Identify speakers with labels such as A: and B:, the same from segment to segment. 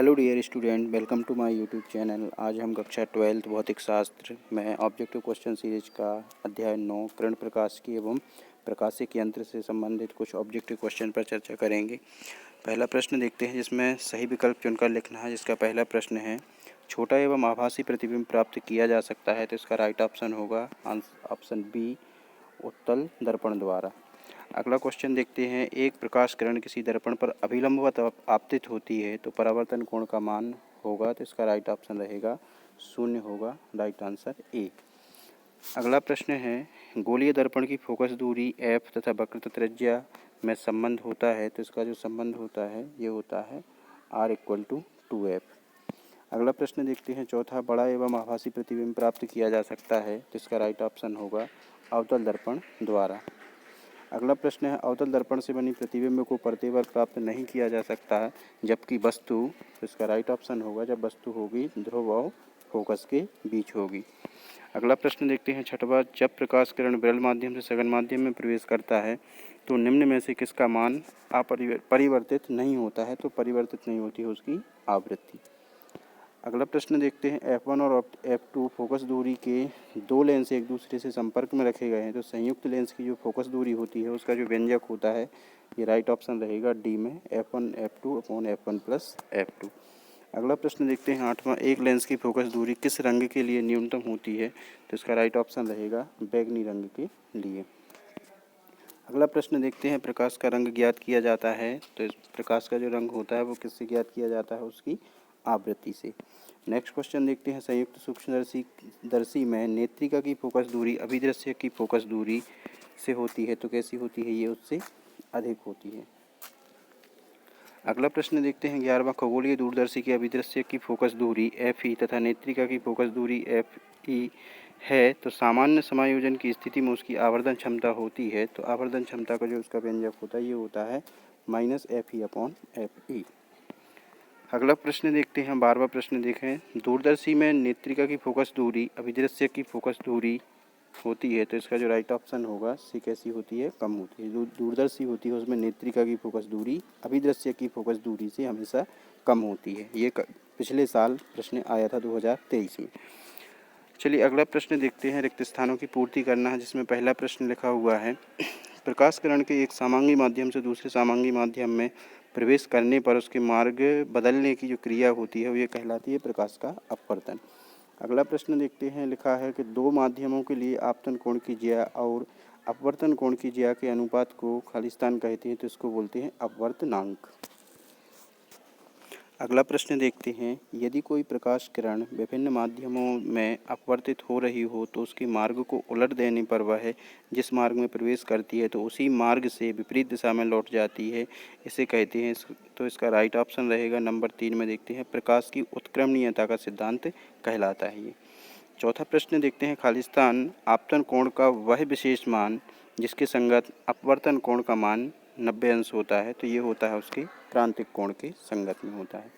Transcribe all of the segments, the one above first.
A: Hello dear student, welcome to my YouTube channel. आज हम कक्षा 12 भौतिक शास्त्र में ऑब्जेक्टिव क्वेश्चन सीरीज का अध्याय 9 किरण प्रकाश की एवं प्रकाशिक यंत्र से संबंधित कुछ ऑब्जेक्टिव क्वेश्चन पर चर्चा करेंगे। पहला प्रश्न देखते हैं जिसमें सही विकल्प चुनकर लिखना है। जिसका पहला प्रश्न है, छोटा एवं आभासी प्रतिबिंब प्राप्त किया जा सकता है, तो इसका राइट ऑप्शन होगा ऑप्शन बी, उत्तल दर्पण द्वारा। अगला क्वेश्चन देखते हैं, एक प्रकाश किरण किसी दर्पण पर अभिलंबवत आपतित होती है तो परावर्तन कोण का मान होगा, तो इसका राइट ऑप्शन रहेगा 0 होगा, राइट आंसर ए। अगला प्रश्न है, गोलीय दर्पण की फोकस दूरी f तथा वक्रता त्रिज्या में संबंध होता है, तो इसका जो संबंध होता है ये होता है r = 2f। अगला प्रश्न देखते हैं, चौथा, बड़ा एवं आभासी प्रतिबिंब प्राप्त किया जा सकता है, तो इसका राइट ऑप्शन होगा अवतल दर्पण द्वारा। अगला प्रश्न है, अवतल दर्पण से बनी प्रतिबिंब को परतेवर प्राप्त नहीं किया जा सकता है जबकि वस्तु, तो इसका राइट ऑप्शन होगा जब वस्तु होगी ध्रुव और फोकस के बीच होगी। अगला प्रश्न देखते हैं, छठवां, जब प्रकाश किरण विरल माध्यम से सघन माध्यम में प्रवेश करता है तो निम्न में से किसका मान परिवर्तित नहीं होता है, तो परिवर्तित नहीं होती है उसकी आवृत्ति। अगला प्रश्न देखते हैं, F1 और F2 फोकस दूरी के दो लेंस एक दूसरे से संपर्क में रखे गए हैं, तो संयुक्त लेंस की जो फोकस दूरी होती है उसका जो व्यंजक होता है ये राइट ऑप्शन रहेगा डी में F1 F2/F1+F2। अगला प्रश्न देखते हैं, आठवां, एक लेंस की फोकस दूरी किस रंग के लिए न्यूनतम होती है, तो इसका राइट ऑप्शन रहेगा बैंगनी रंग के लिए। अगला प्रश्न देखते हैं, प्रकाश का रंग ज्ञात किया जाता है, तो इस प्रकाश का जो रंग होता है वो किससे ज्ञात किया जाता है, उसकी आवृत्ति से। नेक्स्ट क्वेश्चन देखते हैं, संयुक्त सूक्ष्मदर्शी में नेत्रिका की फोकस दूरी अभिदृश्य की फोकस दूरी से होती है, तो कैसी होती है, ये उससे अधिक होती है। अगला प्रश्न देखते हैं, 11वां, खगोलीय दूरदर्शी की अभिदृश्य की फोकस दूरी FE तथा नेत्रिका की फोकस दूरी FE है, तो सामान्य समायोजन की स्थिति में उसकी आवर्धन क्षमता होती है, तो आवर्धन क्षमता का जो उसका व्यंजक होता है ये होता है -FE/FE। अगला प्रश्न देखते हैं, 12वां प्रश्न देखें, दूरदर्शी में नेत्रिका की फोकस दूरी अभिदृश्य की फोकस दूरी होती है, तो इसका जो राइट ऑप्शन होगा सी कैसी होती है, कम होती है। दूरदर्शी होती है उसमें नेत्रिका की फोकस दूरी अभिदृश्य की फोकस दूरी से हमेशा कम होती है। ये पिछले साल प्रश्न आया था 2023 में। चलिए अगला प्रश्न देखते हैं, रिक्त स्थानों की पूर्ति करना है, जिसमें पहला प्रश्न लिखा हुआ है, प्रकाश किरण के एक समांगी माध्यम से दूसरे समांगी माध्यम में प्रवेश करने पर उसके मार्ग बदलने की जो क्रिया होती है वो ये कहलाती है प्रकाश का अपवर्तन। अगला प्रश्न देखते हैं, लिखा है कि दो माध्यमों के लिए आपतन कोण की ज्या और अपवर्तन कोण की ज्या के अनुपात को खालिस्तान कहते हैं, तो इसको बोलते हैं अपवर्तनांक। अगला प्रश्न देखते हैं, यदि कोई प्रकाश किरण विभिन्न माध्यमों में अपवर्तित हो रही हो तो उसके मार्ग को उलट देने पर वह जिस मार्ग में प्रवेश करती है तो उसी मार्ग से विपरीत दिशा में लौट जाती है, इसे कहते हैं, तो इसका राइट ऑप्शन रहेगा नंबर 3 में देखते हैं, प्रकाश की उत्क्रमणीयता का सिद्धांत कहलाता है ये। चौथा प्रश्न देखते हैं, खालिस्तान आपतन कोण का वह विशेष मान जिसके संगत अपवर्तन कोण का मान 90 अंश होता है, तो ये होता है उसके क्रांतिक कोण के संगत में होता है।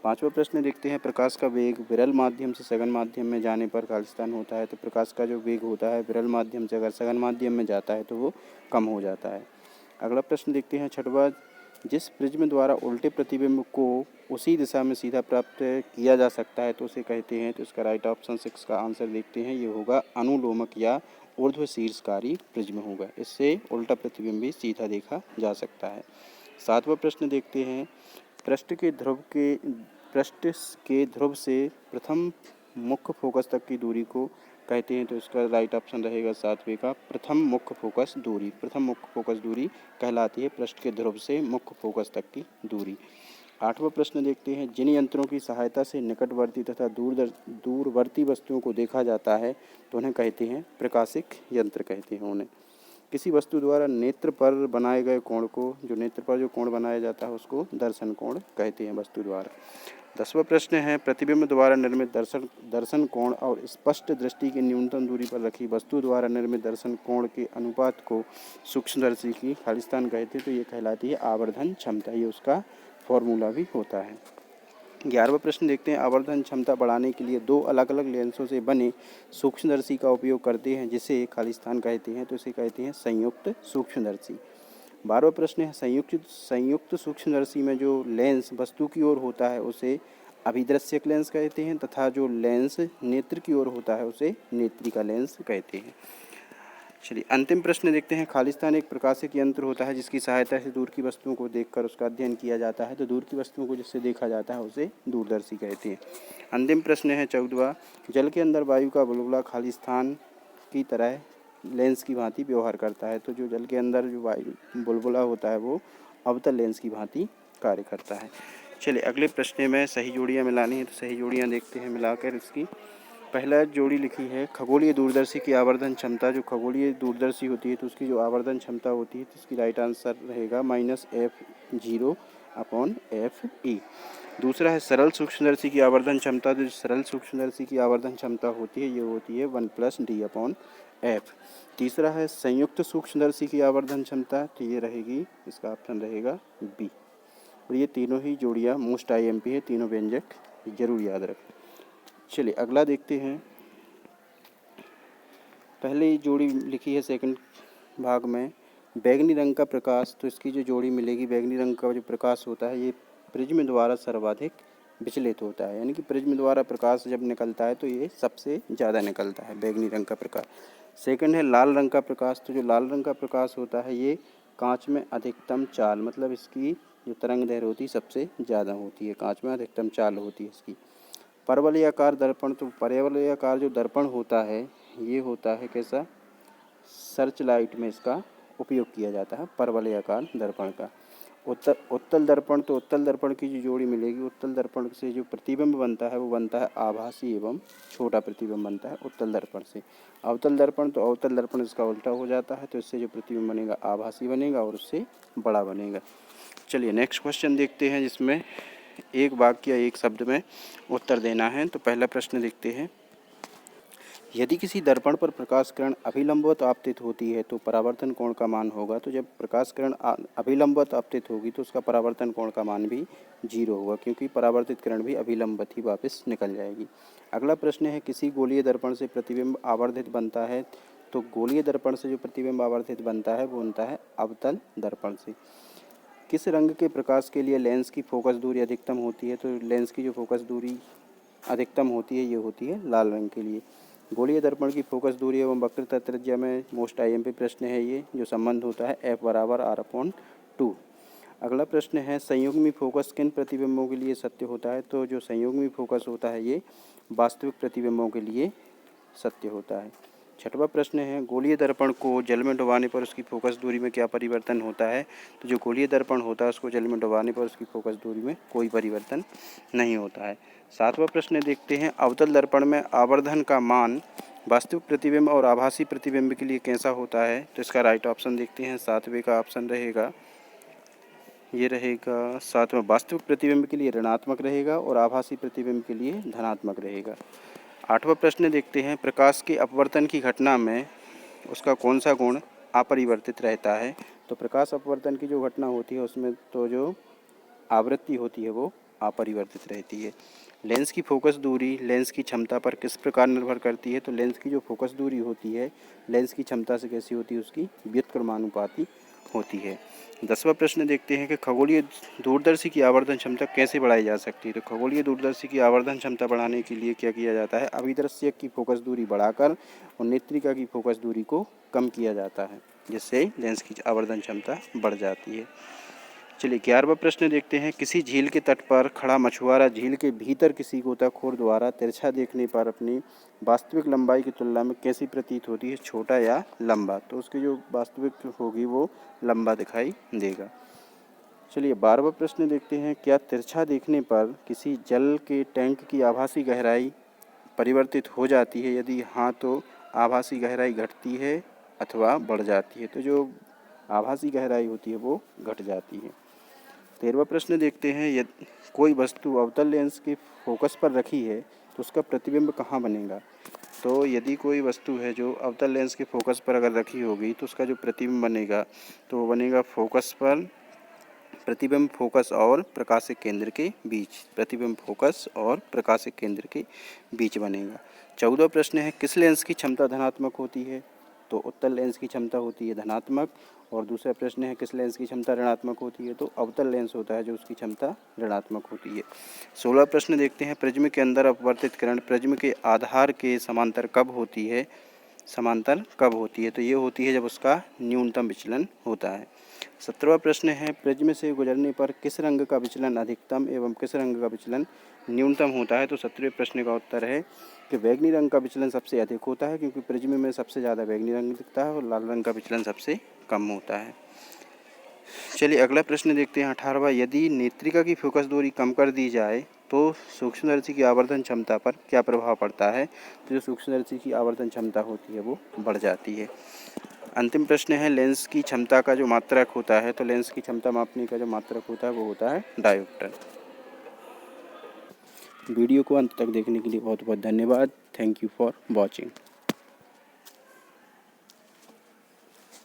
A: पांचवा प्रश्न देखते हैं, प्रकाश का वेग विरल माध्यम से सघन माध्यम में जाने पर खालिस्तान होता है, तो प्रकाश का जो वेग होता है विरल माध्यम से अगर सघन माध्यम में जाता है तो वो कम हो जाता है। अगला प्रश्न देखते हैं, छठवां, जिस प्रिज्म द्वारा उल्टे प्रतिबिंब को उसी दिशा में सीधा प्राप्त किया जा सकता है तो उसे कहते हैं, तो इसका राइट ऑप्शन 6 का आंसर देखते हैं, ये होगा अनुलोमक या ऊर्ध्व शीर्षकारी प्रिज्म होगा। इससे उल्टा प्रतिबिंब भी सीधा देखा जा सकता है। सातवां प्रश्न देखते हैं, पृष्ठ के ध्रुव से प्रथम मुख्य फोकस तक की दूरी को कहते हैं, तो इसका राइट ऑप्शन रहेगा 7वें का प्रथम मुख्य फोकस दूरी। प्रथम मुख्य फोकस दूरी कहलाती है पृष्ठ के ध्रुव से मुख्य फोकस तक की दूरी। आठवां प्रश्न देखते हैं, जिन यंत्रों की सहायता से निकटवर्ती तथा दूरवर्ती वस्तुओं को देखा जाता है तो उन्हें कहते हैं प्रकाशिक यंत्र कहते हैं उन्हें। किसी वस्तु द्वारा नेत्र पर बनाए गए कोण को, जो नेत्र पर जो कोण बनाया जाता है उसको दर्शन कोण कहते हैं वस्तु द्वारा। 10वां प्रश्न है, प्रतिबिंब द्वारा निर्मित दर्शन कोण और स्पष्ट दृष्टि की न्यूनतम दूरी पर रखी वस्तु द्वारा निर्मित दर्शन कोण के अनुपात को सूक्ष्मदर्शी की खालिस्तान कहते हैं, तो ये कहलाती है आवर्धन क्षमता, ये उसका फॉर्मूला भी होता है। 11वां प्रश्न देखते हैं, आवर्धन क्षमता बढ़ाने के लिए दो अलग अलग लेंसों से बने सूक्ष्मदर्शी का उपयोग करते हैं जिसे खालिस्तान कहते हैं, तो इसे कहते हैं संयुक्त सूक्ष्मदर्शी। 12वां प्रश्न है संयुक्त सूक्ष्मदर्शी में जो लेंस वस्तु की ओर होता है उसे अभिदृश्यक लेंस कहते हैं तथा जो लेंस नेत्र की ओर होता है उसे नेत्रिका लेंस कहते हैं। चलिए अंतिम प्रश्न देखते हैं। खालिस्तान एक प्रकाशिक यंत्र होता है जिसकी सहायता से दूर की वस्तुओं को देखकर उसका अध्ययन किया जाता है। तो दूर की वस्तुओं को जिससे देखा जाता है उसे दूरदर्शी कहते हैं। अंतिम प्रश्न है 14वां। जल के अंदर वायु का बुलबुला खालिस्तान की तरह लेंस की भांति व्यवहार करता है। तो जो जल के अंदर जो वायु बुलबुला होता है वो अवतल लेंस की भांति कार्य करता है। चलिए अगले प्रश्न में सही जोड़ियाँ मिलानी है, तो सही जोड़ियाँ देखते हैं मिलाकर इसकी। पहला जोड़ी लिखी है खगोलीय दूरदर्शी की आवर्धन क्षमता। जो खगोलीय दूरदर्शी होती है तो उसकी जो आवर्धन क्षमता होती है तो इसकी राइट आंसर रहेगा -F0/Fe। दूसरा है सरल सूक्ष्मदर्शी की आवर्धन क्षमता। जो सरल सूक्ष्मदर्शी की आवर्धन क्षमता होती है ये होती है 1+D/F। तीसरा है संयुक्त सूक्ष्मदर्शी की आवर्धन क्षमता, तो ये रहेगी, इसका ऑप्शन रहेगा बी। और ये तीनों ही जोड़ियाँ मोस्ट IMP है, तीनों व्यंजक जरूर याद रखें। चलिए अगला देखते हैं। पहले जोड़ी लिखी है सेकंड भाग में बैगनी रंग का प्रकाश। तो इसकी जो जोड़ी मिलेगी, बैगनी रंग का जो प्रकाश होता है ये प्रिज्म द्वारा सर्वाधिक विचलित होता है, यानी कि प्रिज्म द्वारा प्रकाश जब निकलता है तो ये सबसे ज़्यादा निकलता है बैगनी रंग का प्रकाश। सेकंड है लाल रंग का प्रकाश। तो जो लाल रंग का प्रकाश होता है ये कांच में अधिकतम चाल, मतलब इसकी जो तरंग दैर्घ्य होती है सबसे ज़्यादा होती है, कांच में अधिकतम चाल होती है इसकी। परवलयाकार दर्पण। तो परवलयाकार जो दर्पण होता है ये होता है कैसा, सर्च लाइट में इसका उपयोग किया जाता है परवलयाकार दर्पण का। उत्तल दर्पण। तो उत्तल दर्पण की जो जोड़ी मिलेगी, उत्तल दर्पण से जो प्रतिबिंब बनता है वो बनता है आभासी एवं छोटा प्रतिबिंब बनता है उत्तल दर्पण से। अवतल दर्पण। तो अवतल दर्पण इसका उल्टा हो जाता है, तो इससे जो प्रतिबिंब बनेगा आभासी बनेगा और उससे बड़ा बनेगा। चलिए नेक्स्ट क्वेश्चन देखते हैं जिसमें एक वाक्य या एक शब्द में उत्तर देना है। तो पहला प्रश्न देखते हैं। यदि किसी दर्पण पर प्रकाश किरण अभिलंबवत आपतित होती है तो परावर्तन कोण का मान होगा। तो जब प्रकाश किरण अभिलंबवत आपतित होगी तो उसका परावर्तन कोण का मान भी 0 होगा, क्योंकि परावर्तित किरण भी अभिलंबवत ही वापस निकल जाएगी। अगला प्रश्न है किसी गोलीय दर्पण से प्रतिबिंब आवर्धित बनता है। तो गोलीय दर्पण से जो प्रतिबिंब आवर्धित बनता है वो बनता है अवतल दर्पण से। किस रंग के प्रकाश के लिए लेंस की फोकस दूरी अधिकतम होती है। तो लेंस की जो फोकस दूरी अधिकतम होती है ये होती है लाल रंग के लिए। गोलीय दर्पण की फोकस दूरी एवं वक्रता त्रिज्या में मोस्ट IMP प्रश्न है ये, जो संबंध होता है F=R/2। अगला प्रश्न है संयुग्मी फोकस किन प्रतिबिंबों के लिए सत्य होता है। तो जो संयुग्मी फोकस होता है ये वास्तविक प्रतिबिंबों के लिए सत्य होता है। छठवां प्रश्न है गोलीय दर्पण को जल में डुबाने पर उसकी फोकस दूरी में क्या परिवर्तन होता है। तो जो गोलीय दर्पण होता है उसको जल में डुबाने पर उसकी फोकस दूरी में कोई परिवर्तन नहीं होता है। सातवां प्रश्न देखते हैं अवतल दर्पण में आवर्धन का मान वास्तविक प्रतिबिंब और आभासी प्रतिबिंब के लिए कैसा होता है। तो इसका राइट ऑप्शन देखते हैं। सातवें का ऑप्शन रहेगा, ये रहेगा सातवां, वास्तविक प्रतिबिंब के लिए ऋणात्मक रहेगा और आभासी प्रतिबिंब के लिए धनात्मक रहेगा। आठवां प्रश्न देखते हैं प्रकाश के अपवर्तन की घटना में उसका कौन सा गुण अपरिवर्तित रहता है। तो प्रकाश अपवर्तन की जो घटना होती है उसमें तो जो आवृत्ति होती है वो अपरिवर्तित रहती है। लेंस की फोकस दूरी लेंस की क्षमता पर किस प्रकार निर्भर करती है। तो लेंस की जो फोकस दूरी होती है लेंस की क्षमता से कैसी होती है, उसकी व्युत्क्रमानुपाती होती है। 10वां प्रश्न देखते हैं कि खगोलीय दूरदर्शी की आवर्धन क्षमता कैसे बढ़ाई जा सकती है। तो खगोलीय दूरदर्शी की आवर्धन क्षमता बढ़ाने के लिए क्या किया जाता है, अभिदृश्यक की फोकस दूरी बढ़ाकर और नेत्रिका की फोकस दूरी को कम किया जाता है, जिससे लेंस की आवर्धन क्षमता बढ़ जाती है। चलिए 11वां प्रश्न देखते हैं किसी झील के तट पर खड़ा मछुआरा झील के भीतर किसी गोताखोर द्वारा तिरछा देखने पर अपनी वास्तविक लंबाई की तुलना में कैसी प्रतीत होती है, छोटा या लंबा। तो उसकी जो वास्तविक होगी वो लंबा दिखाई देगा। चलिए 12वां प्रश्न देखते हैं क्या तिरछा देखने पर किसी जल के टैंक की आभासी गहराई परिवर्तित हो जाती है, यदि हाँ तो आभासी गहराई घटती है अथवा बढ़ जाती है। तो जो आभासी गहराई होती है वो घट जाती है। 13वां प्रश्न देखते हैं यदि कोई वस्तु अवतल लेंस के फोकस पर रखी है तो उसका प्रतिबिंब कहाँ बनेगा। तो यदि कोई वस्तु है जो अवतल लेंस के फोकस पर अगर रखी होगी तो उसका जो प्रतिबिंब बनेगा तो वो बनेगा फोकस पर, प्रतिबिंब फोकस और प्रकाशिक केंद्र के बीच, प्रतिबिंब फोकस और प्रकाशिक केंद्र के बीच बनेगा। 14वां प्रश्न है किस लेंस की क्षमता धनात्मक होती है। तो उत्तल लेंस की क्षमता होती है धनात्मक और दूसरा प्रश्न है किस लेंस की क्षमता ऋणात्मक होती है, तो अवतल लेंस होता है जो उसकी क्षमता ऋणात्मक होती है। 16 प्रश्न देखते हैं, प्रिज्म के अंदर अपवर्तित किरण प्रिज्म के आधार के समांतर कब होती है, तो ये होती है जब उसका न्यूनतम विचलन होता है। 17वां प्रश्न है, प्रिज्म से गुजरने पर किस रंग का विचलन अधिकतम एवं किस रंग का विचलन न्यूनतम होता है, तो 17वें प्रश्न का उत्तर है कि बैंगनी रंग का विचलन सबसे अधिक होता है, क्योंकि प्रिज्म में सबसे ज़्यादा बैंगनी रंग दिखता है और लाल रंग का विचलन सबसे कम होता है। चलिए अगला प्रश्न देखते हैं 18वां, यदि नेत्रिका की फोकस दूरी कम कर दी जाए तो सूक्ष्मदर्शी की आवर्धन क्षमता पर क्या प्रभाव पड़ता है, तो जो सूक्ष्मदर्शी की आवर्धन क्षमता होती है वो बढ़ जाती है। अंतिम प्रश्न है, लेंस की क्षमता का जो मात्रक होता है, तो लेंस की क्षमता मापने का जो मात्रक होता है वो होता है डायोप्टर। वीडियो को अंत तक देखने के लिए बहुत बहुत धन्यवाद। Thank you for watching.